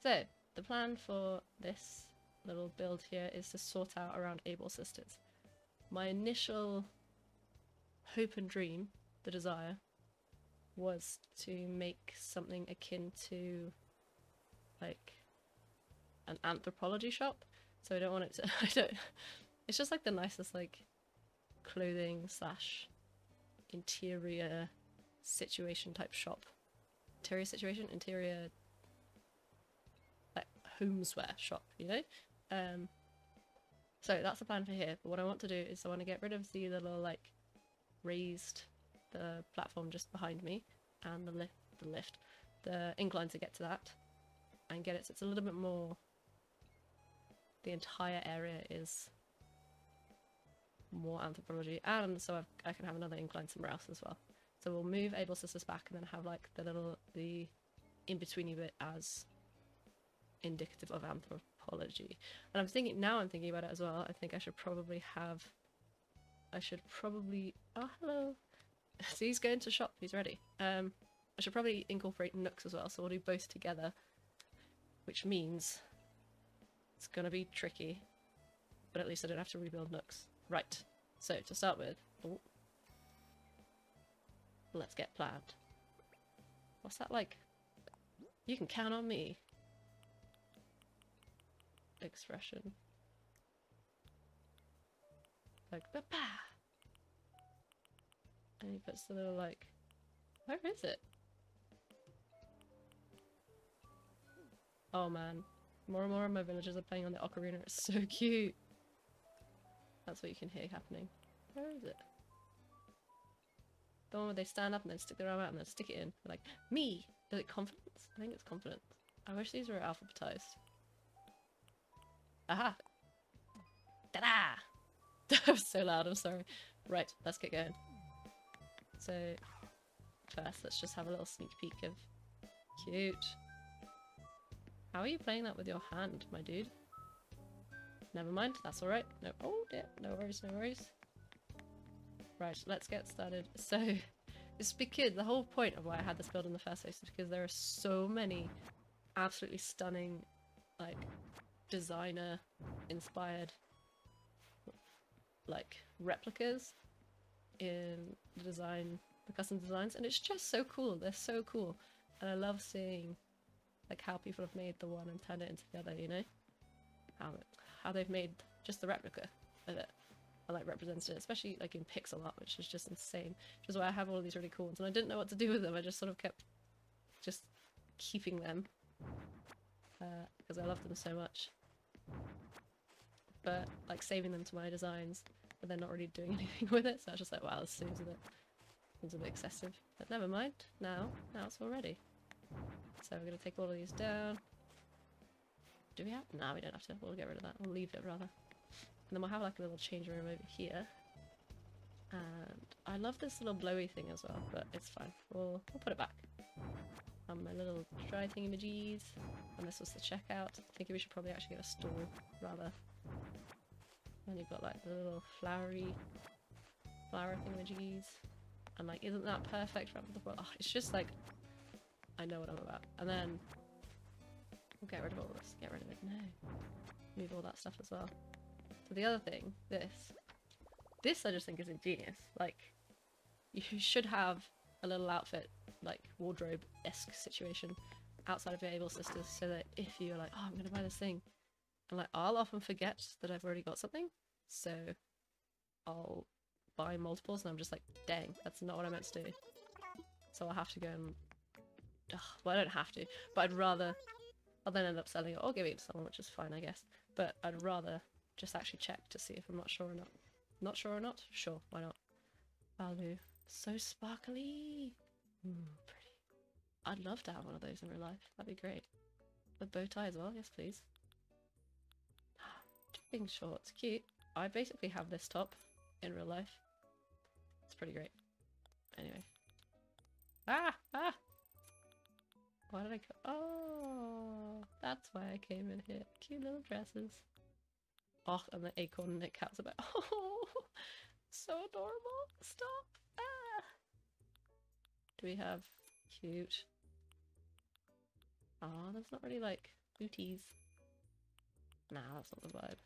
So, the plan for this little build here is to sort out around able sisters. My initial hope and dream, the desire, was to make something akin to like an Anthropologie shop. So I don't want it to it's just like the nicest like clothing slash interior situation type shop. Interior like homeswear shop, you know? So that's the plan for here, but what I want to do is I want to get rid of the little like raised the platform just behind me and the incline to get to that, and get it so it's a little bit more, the entire area is more Anthropologie, and so I can have another incline somewhere else as well. So we'll move Able Sisters back and then have like the in-betweeny bit as indicative of Anthropologie. And I'm thinking about it as well, I think I should probably, oh hello, so he's going to shop, he's ready. I should probably incorporate Nooks as well, so we'll do both together, which means it's gonna be tricky, but at least I don't have to rebuild Nooks. Right, so to start with, let's get planned. What's that like? You can count on me. Expression. Like, ba-pa! And he puts the little like, where is it? Oh man, more and more of my villagers are playing on the ocarina, it's so cute! That's what you can hear happening. Where is it? The one where they stand up and then stick their arm out and then stick it in. They're like, me! Is it confidence? I think it's confidence. I wish these were alphabetized. Aha! Ta-da! That was so loud, I'm sorry. Right, let's get going. So, first let's just have a little sneak peek of... Cute. How are you playing that with your hand, my dude? Never mind, that's alright. No, oh dear, no worries, no worries. Right, let's get started. So, it's because the whole point of why I had this build in the first place is because there are so many absolutely stunning, like, designer inspired, like, replicas in the custom designs, and it's just so cool. They're so cool, and I love seeing, like, how people have made the one and turned it into the other, you know? How they've made just the replica of it and like represented it, especially like in pixel art, which is just insane. Which is why I have all of these really cool ones, and I didn't know what to do with them. I just sort of kept just keeping them because I love them so much. But like saving them to my designs, but then not really doing anything with it. So I was just like, wow, this seems a bit excessive. But never mind. Now it's all ready. So we're gonna take all of these down. Do we have? No, we don't have to. We'll get rid of that. We'll leave it rather. And then we'll have like a little change room over here. And I love this little blowy thing as well, but it's fine. We'll put it back. My little dry thingamajiggies. And this was the checkout. Thinking we should probably actually get a stall rather. And you've got like the little flower thingamajiggies. And like, isn't that perfect for the oh, it's just like, I know what I'm about. And then we'll get rid of all this. Get rid of it. No. Move all that stuff as well. So the other thing, this I just think is ingenious. Like, you should have a little outfit, like wardrobe-esque situation outside of your Able Sisters, so that if you're like, oh, I'm gonna buy this thing, and like, I'll often forget that I've already got something, so I'll buy multiples, and I'm just like, dang, that's not what I meant to do. So I'll have to go and, well, I don't have to, but I'll then end up selling it or giving it to someone, which is fine, I guess. But I'd rather just actually check to see if I'm not sure or not. Not sure or not? Sure, why not? Value. So sparkly! Ooh, pretty. I'd love to have one of those in real life. That'd be great. With bow tie as well, yes please. Pink shorts, cute. I basically have this top in real life. It's pretty great. Anyway. Ah! Ah! Why did I go? Oh, that's why I came in here. Cute little dresses. Oh, and the acorn and Nick cat's about. Oh, so adorable. Stop. Ah. Do we have cute? Oh, there's not really like Booties. Nah, that's not the vibe.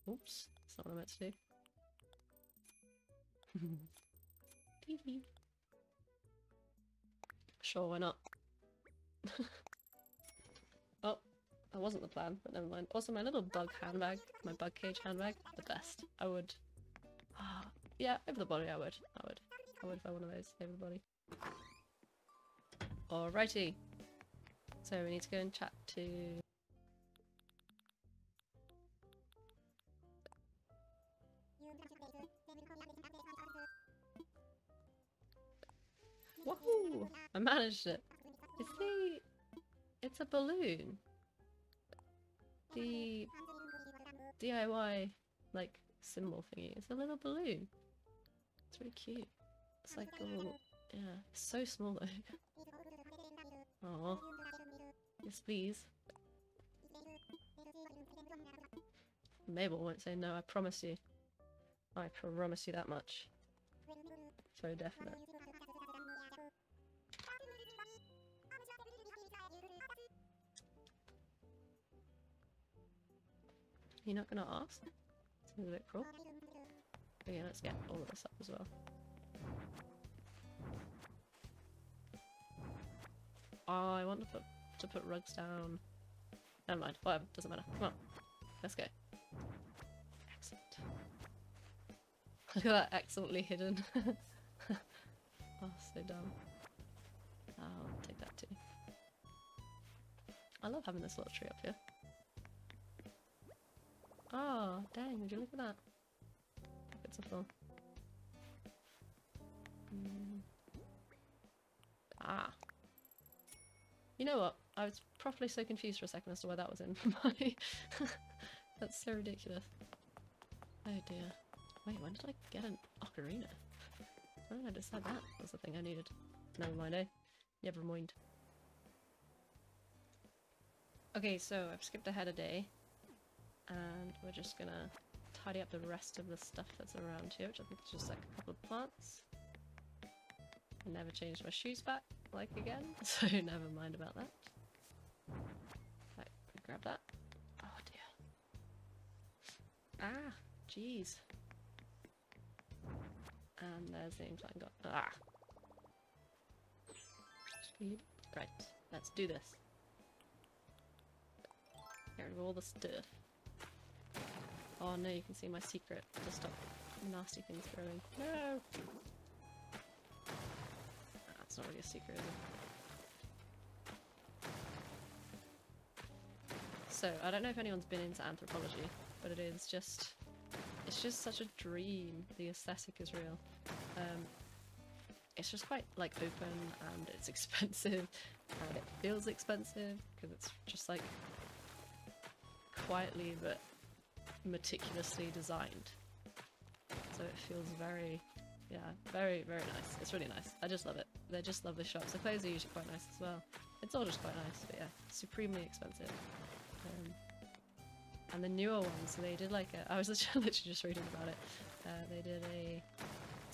Oops, that's not what I meant to do. TV. Sure, why not? Oh, that wasn't the plan, but never mind. Also, my little bug handbag, my bug cage handbag, the best. I would... yeah, over the body I would. I would if I had one of those, over the body. Alrighty. So we need to go and chat to... Woohoo! I managed it! It's a balloon! The DIY, like, symbol thingy. It's a little balloon. It's really cute. It's like a little... yeah. It's so small though. Aww. Yes, please. Mabel won't say no, I promise you. I promise you that much. So definite. You're not gonna ask? Seems a bit cruel. Okay, let's get all of this up as well. Oh, I want to put rugs down. Never mind, whatever, doesn't matter. Come on, let's go. Excellent. Look at that, excellently hidden. Oh, so dumb. I'll take that too. I love having this little tree up here. Oh, dang, would you look at that? Pockets are full. Ah. You know what? I was properly so confused for a second as to where that was in my... That's so ridiculous. Oh dear. Wait, when did I get an ocarina? When did I decide that was the thing I needed? Never mind, eh? Never mind. Okay, so I've skipped ahead a day. And we're just gonna tidy up the rest of the stuff that's around here, which I think is just like a couple of plants. I never changed my shoes back, like again, so never mind about that. Right, grab that. Oh dear. Ah, jeez. And there's the implant got. Ah! Great, let's do this. Get rid of all the stuff. Oh no, you can see my secret to stop nasty things growing. No! That's not really a secret, is it? So, I don't know if anyone's been into Anthropologie, but it's just such a dream. The aesthetic is real. It's just quite like open and it's expensive and it feels expensive because it's just like quietly but meticulously designed. So it feels very, yeah, very, very nice. It's really nice. I just love it. They're just lovely shops. The clothes are usually quite nice as well. It's all just quite nice, but yeah, supremely expensive. And the newer ones, they did like a, I was literally just reading about it. They did a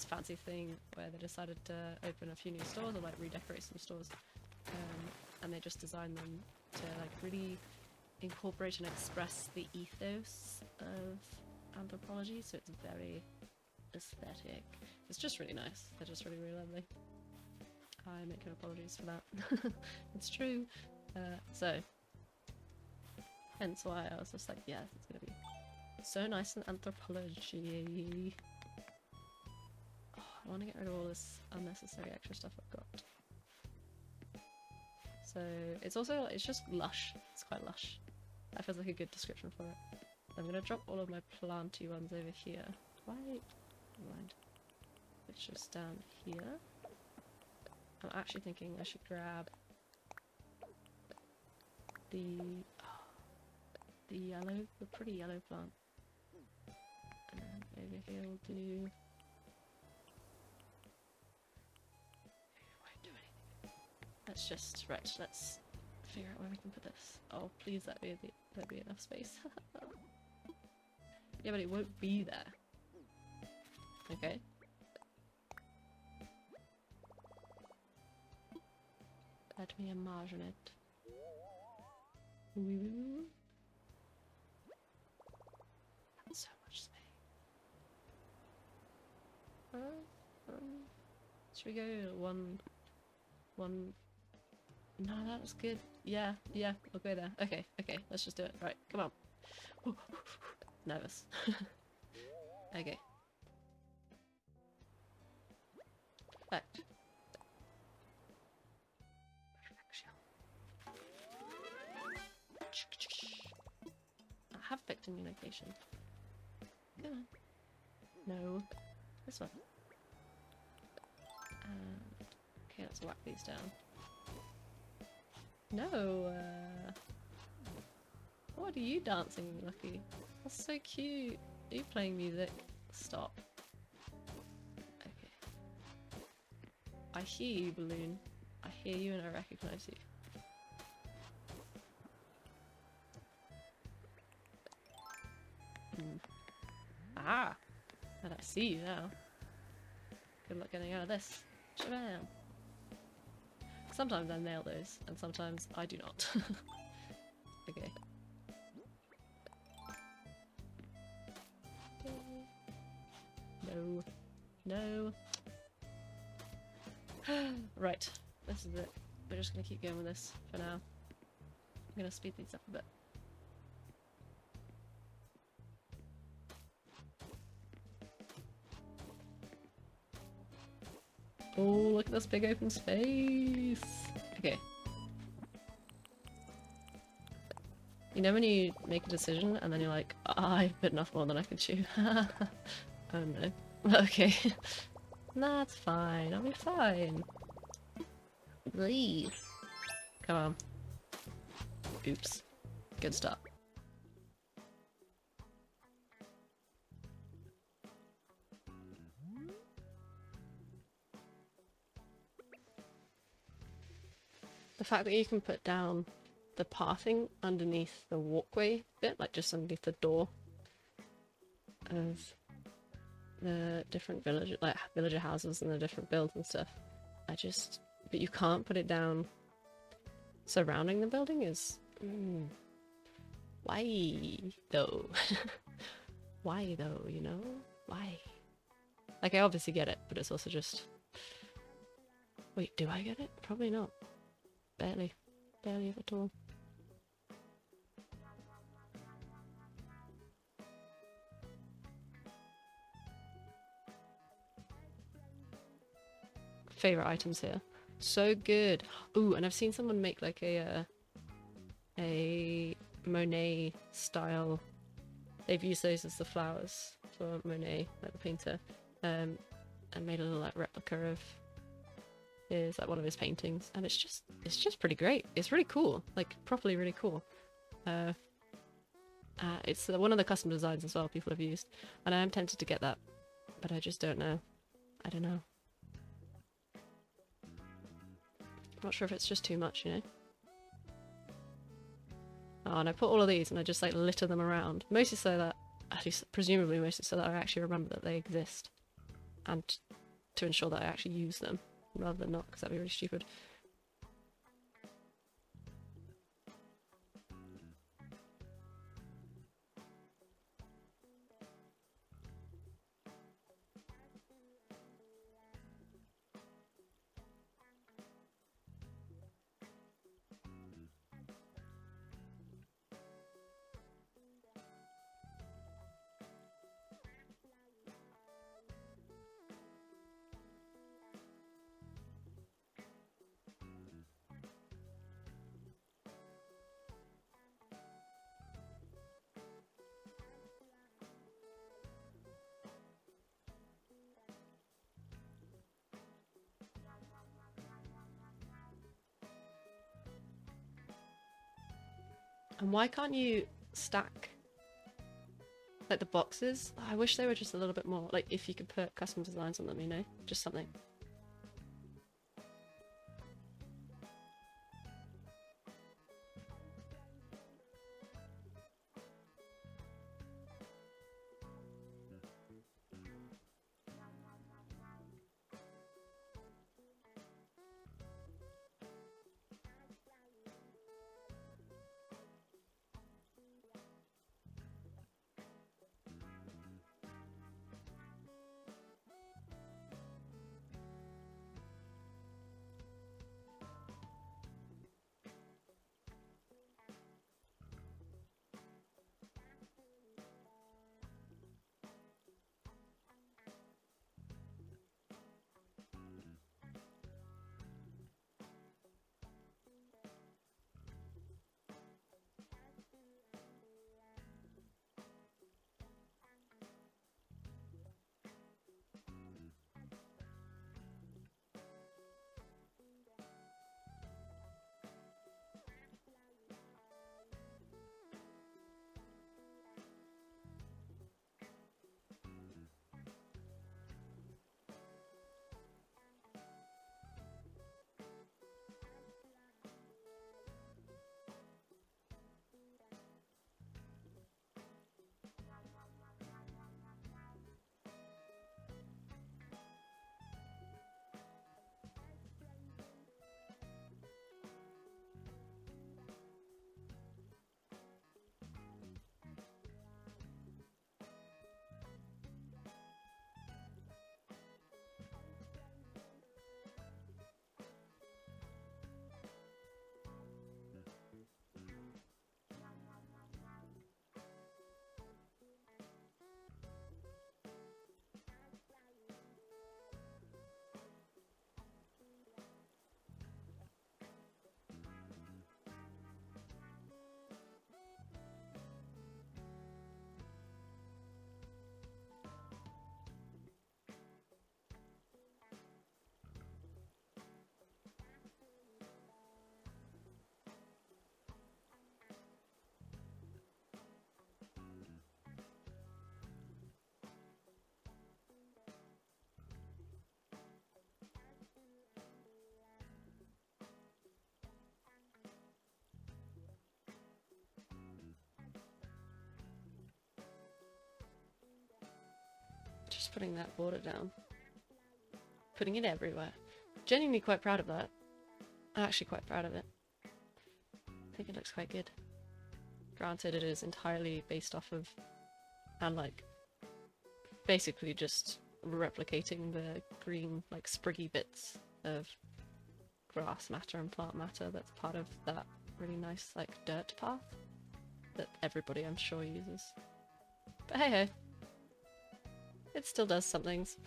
fancy thing where they decided to open a few new stores or like redecorate some stores, and they just designed them to like really incorporate and express the ethos of Anthropologie, so it's very aesthetic. It's just really nice. They're just really, really lovely. I make no apologies for that. It's true. So hence why I was just like, yeah, it's gonna be so nice in Anthropologie. Oh, I want to get rid of all this unnecessary extra stuff I've got. So it's also, it's just lush. It's quite lush. That feels like a good description for it. I'm gonna drop all of my planty ones over here. Why? Never mind. It's just down here. I'm actually thinking I should grab the yellow, the pretty yellow plant. And over here we'll do... Won't do anything. Let's just, right, let's figure out where we can put this. Oh, please let there be enough space. Yeah, but it won't be there. Okay. Let me imagine it. That's so much space. Should we go one? No, that was good. Yeah, we'll go there. Okay, let's just do it. Right, come on. Nervous. Okay. Perfect. I have picked a new location. Come on. No. This one. Okay, let's whack these down. No! What are you dancing, Lucky? That's so cute. Are you playing music? Stop. Okay. I hear you, Balloon. I hear you and I recognize you. Ah! And I see you now. Good luck getting out of this. Shabam! Sometimes I nail those, and sometimes I do not. Okay. No. No. Right. This is it. We're just gonna keep going with this for now. I'm gonna speed these up a bit. Oh, look at this big open space! Okay. You know when you make a decision and then you're like, I've bitten off more than I can chew. Oh no. Okay. That's fine, I'll be fine. Leave. Come on. Oops. Good start. The fact that you can put down the pathing underneath the walkway bit, like just underneath the door of the different villager houses and the different builds and stuff. But you can't put it down surrounding the building is... Why though? Why though, you know? Why? Like, I obviously get it, but it's also just... Wait, do I get it? Probably not. Barely. Barely if at all. Favorite items here. So good. Ooh, and I've seen someone make like a Monet style. They've used those as the flowers for Monet, like the painter, and made a little like replica of his, like one of his paintings, and it's just pretty great. It's really cool, like properly really cool. It's one of the custom designs as well people have used, and I am tempted to get that, but I just don't know. I don't know. I'm not sure if it's just too much, you know? Oh, and I put all of these and I just like litter them around. Mostly so that, at least presumably mostly so that I actually remember that they exist. And to ensure that I actually use them, rather than not, because that'd be really stupid. And why can't you stack like the boxes? I wish they were just a little bit more, like if you could put custom designs on them, you know? Just something. just putting that border down. Putting it everywhere. Genuinely quite proud of that. I'm actually quite proud of it. I think it looks quite good. Granted, it is entirely based off of, and like, basically just replicating the green, like, spriggy bits of grass matter and plant matter that's part of that really nice, like, dirt path that everybody, I'm sure, uses. But hey hey, it still does some things.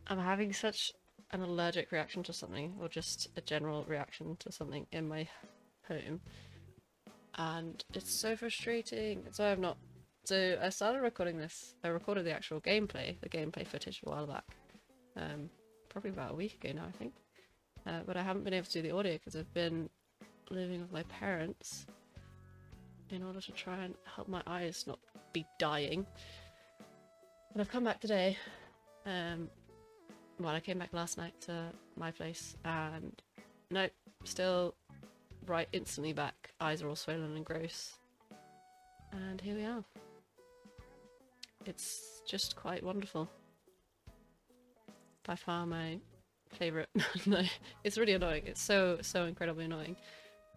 I'm having such an allergic reaction to something, or just a general reaction to something in my home, and it's so frustrating. So I started recording this. I recorded the actual gameplay, the gameplay footage a while back, probably about a week ago now, I think, but I haven't been able to do the audio because I've been living with my parents in order to try and help my eyes not be dying. But I've come back today. Well, I came back last night to my place, and nope, still right instantly back. Eyes are all swollen and gross. And here we are. It's just quite wonderful. By far my favourite. No, it's really annoying. It's so incredibly annoying.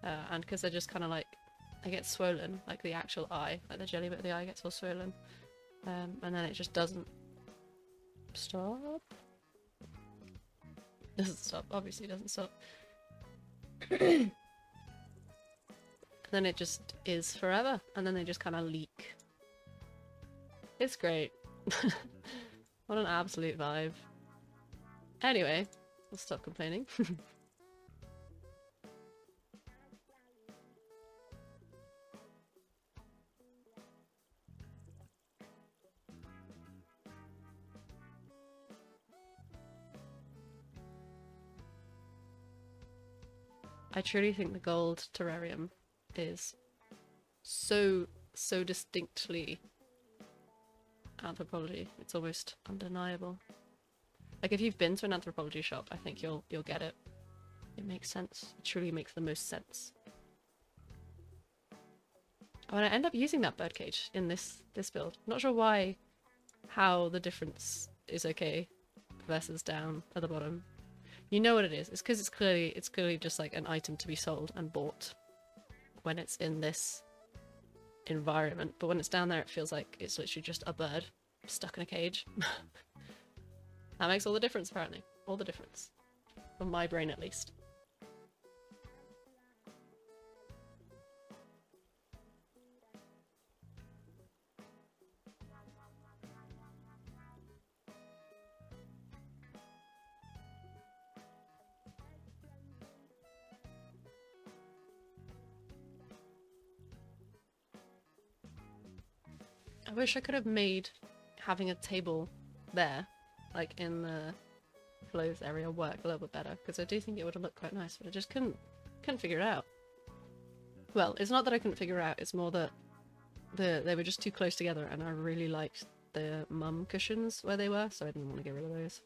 And because I just kind of like, I get swollen, like the actual eye, like the jelly bit of the eye gets all swollen. And then it just doesn't stop. Doesn't stop, obviously doesn't stop. And then it just is forever, and then they just kind of leak. It's great. What an absolute vibe. Anyway, I'll stop complaining. I truly think the gold terrarium is so distinctly Anthropologie. It's almost undeniable. Like, if you've been to an Anthropologie shop, I think you'll get it. It makes sense. It truly makes the most sense. Oh, and I end up using that birdcage in this build. Not sure how the difference is okay versus down at the bottom. You know what it is. It's because it's clearly just like an item to be sold and bought when it's in this environment. But when it's down there, it feels like it's literally just a bird stuck in a cage. That makes all the difference, apparently. All the difference. For my brain, at least. I wish I could have made having a table there, like in the clothes area, work a little bit better, because I do think it would have looked quite nice, but I just couldn't figure it out. Well, it's not that I couldn't figure it out, it's more that they were just too close together, and I really liked the mum cushions where they were, so I didn't want to get rid of those.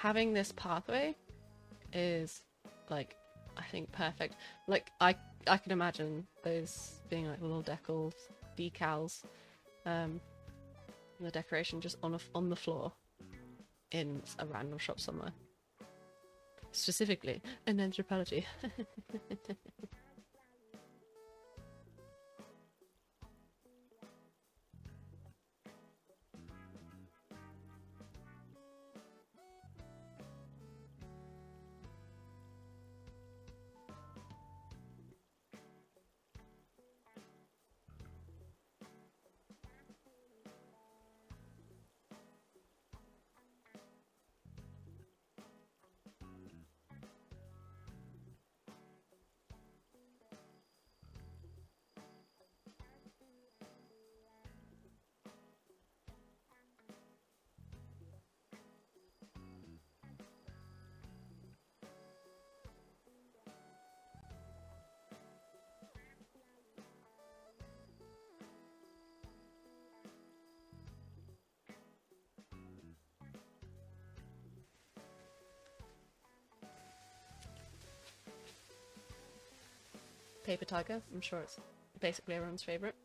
having this pathway is like, I think perfect. Like I can imagine those being like little decals, the decoration just on the floor in a random shop somewhere. Specifically an Anthropologie. Paper Tiger, I'm sure it's basically everyone's favourite.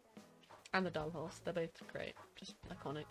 And the Doll Horse, they're both great, just iconic.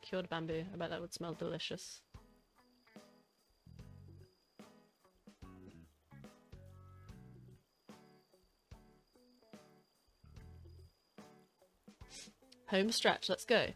Cured bamboo. I bet that would smell delicious. Home stretch, let's go.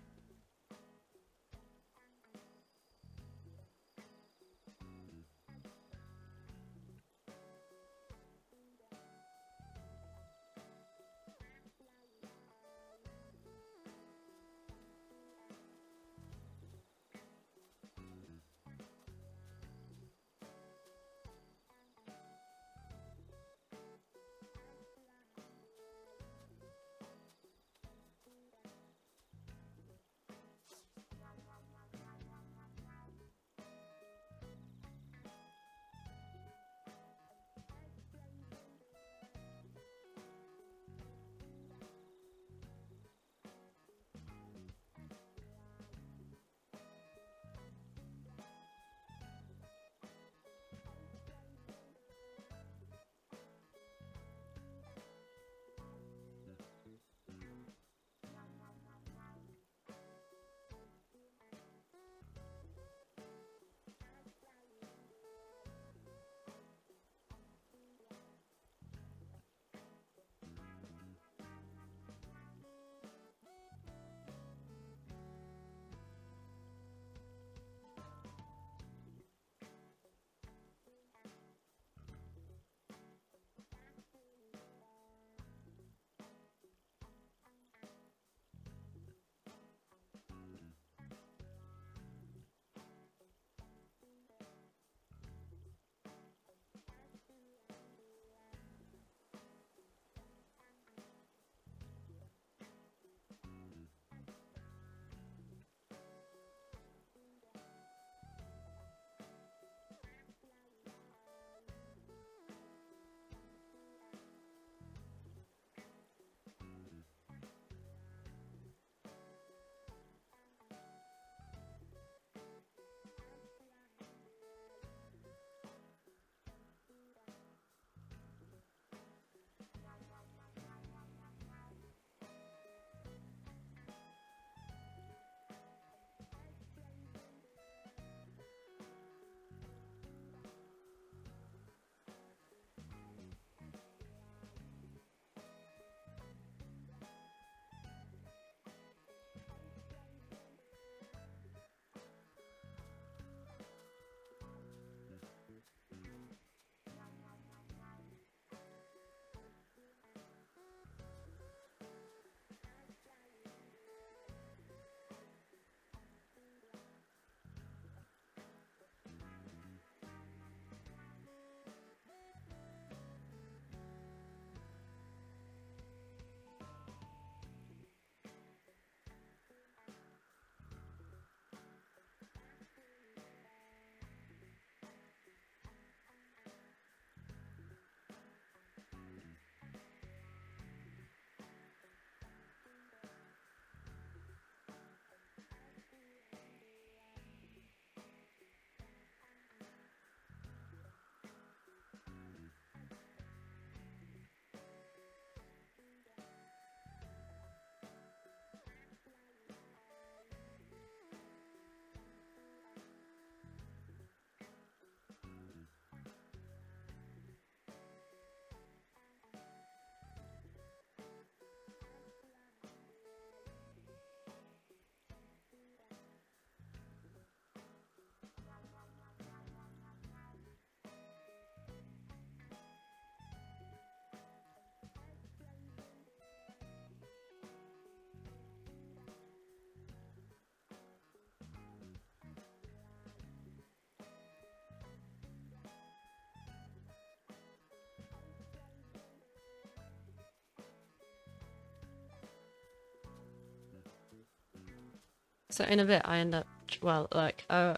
So in a bit I end up, well, like, I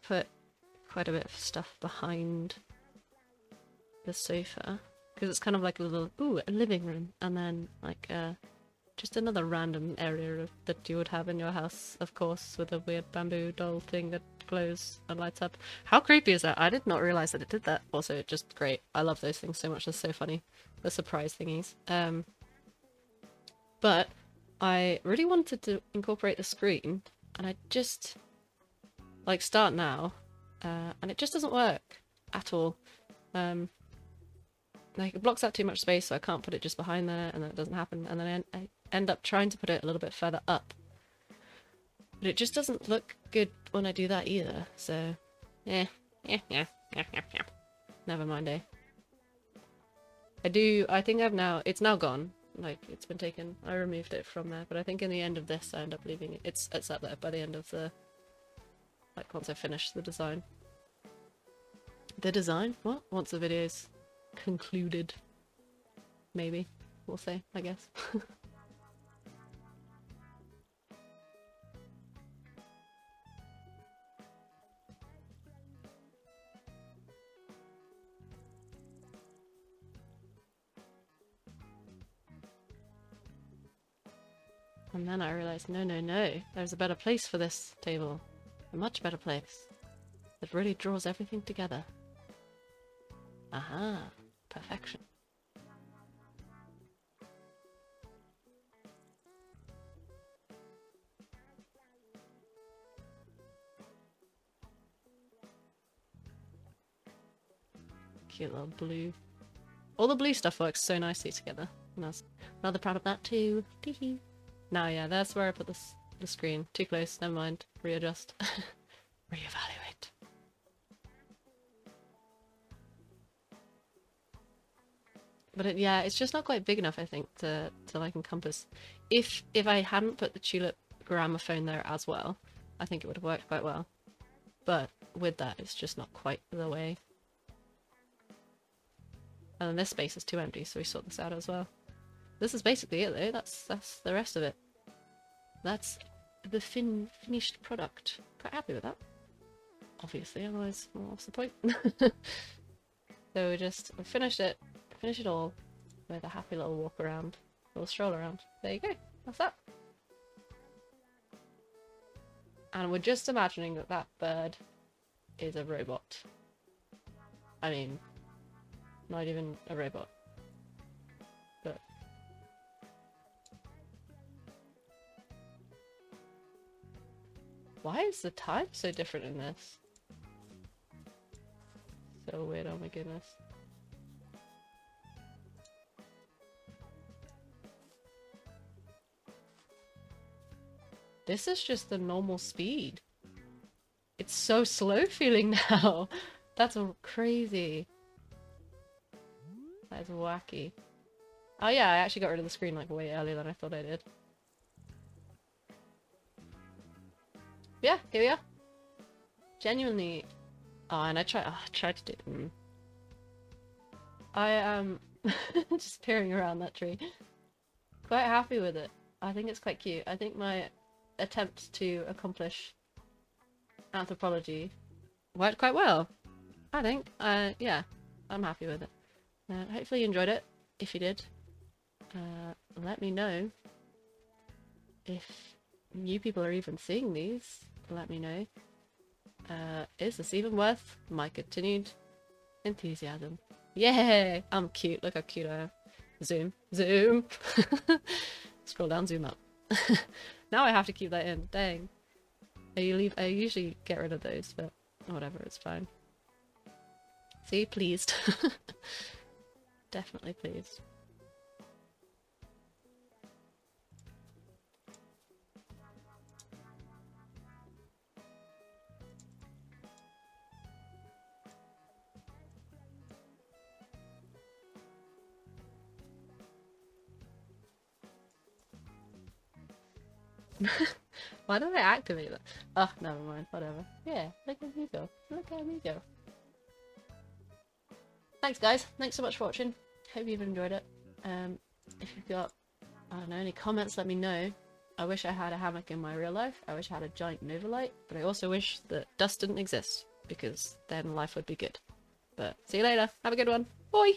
put quite a bit of stuff behind the sofa, because it's kind of like a little, ooh, a living room, and then like just another random area that you would have in your house, of course, with a weird bamboo doll thing that glows and lights up. How creepy is that? I did not realize that it did that. Also, it's just great. I love those things so much. They're so funny. The surprise thingies. But I really wanted to incorporate the screen, and I just like start now, and it just doesn't work at all. Like it blocks out too much space, so I can't put it just behind there, and then it doesn't happen. And then I end up trying to put it a little bit further up, but it just doesn't look good when I do that either. So, yeah. Never mind, eh? I think it's now gone. Like, it's been taken. I removed it from there, but I think in the end of this, I end up leaving it. It's up there by the end of the, like, once I finish the design. The design? What? Once the video's concluded. Maybe. We'll see, I guess. And then I realised, no, there's a better place for this table. A much better place. That really draws everything together. Aha, perfection. Cute little blue. All the blue stuff works so nicely together. And I was rather proud of that too. Teehee. Now, yeah, that's where I put the screen. Too close, never mind. Readjust. Reevaluate. But yeah, it's just not quite big enough, I think, to like encompass. If I hadn't put the tulip gramophone there as well, I think it would have worked quite well. But with that, it's just not quite the way. And then this space is too empty, so we sort this out as well. This is basically it though, that's the rest of it. That's the finished product. Quite happy with that. Obviously, otherwise, well, what's the point? So we finished it, finish it all with a happy little walk around, little stroll around. There you go, that's that. And we're just imagining that that bird is a robot. I mean, not even a robot. But why is the type so different in this? So weird, oh my goodness. This is just the normal speed. It's so slow feeling now. That's crazy. That is wacky. Oh yeah, I actually got rid of the screen like way earlier than I thought I did. Yeah, here we are. Genuinely. Oh, and I tried to do. I am just peering around that tree. Quite happy with it. I think it's quite cute. I think my attempt to accomplish Anthropologie worked quite well. I think. Yeah, I'm happy with it. Hopefully you enjoyed it. If you did, let me know. If new people are even seeing these, let me know. Is this even worth my continued enthusiasm? Yay! I'm cute. Look how cute I am. Zoom. Zoom! Scroll down, zoom up. Now I have to keep that in. Dang. I usually get rid of those, but whatever, it's fine. See? Pleased. Definitely pleased. Why did I activate that? Oh, never mind. Whatever. Yeah, look at me go. Look at me go. Thanks, guys. Thanks so much for watching. Hope you've enjoyed it. If you've got, I don't know, any comments, let me know. I wish I had a hammock in my real life. I wish I had a giant Nova light, but I also wish that dust didn't exist, because then life would be good. But see you later. Have a good one. Bye!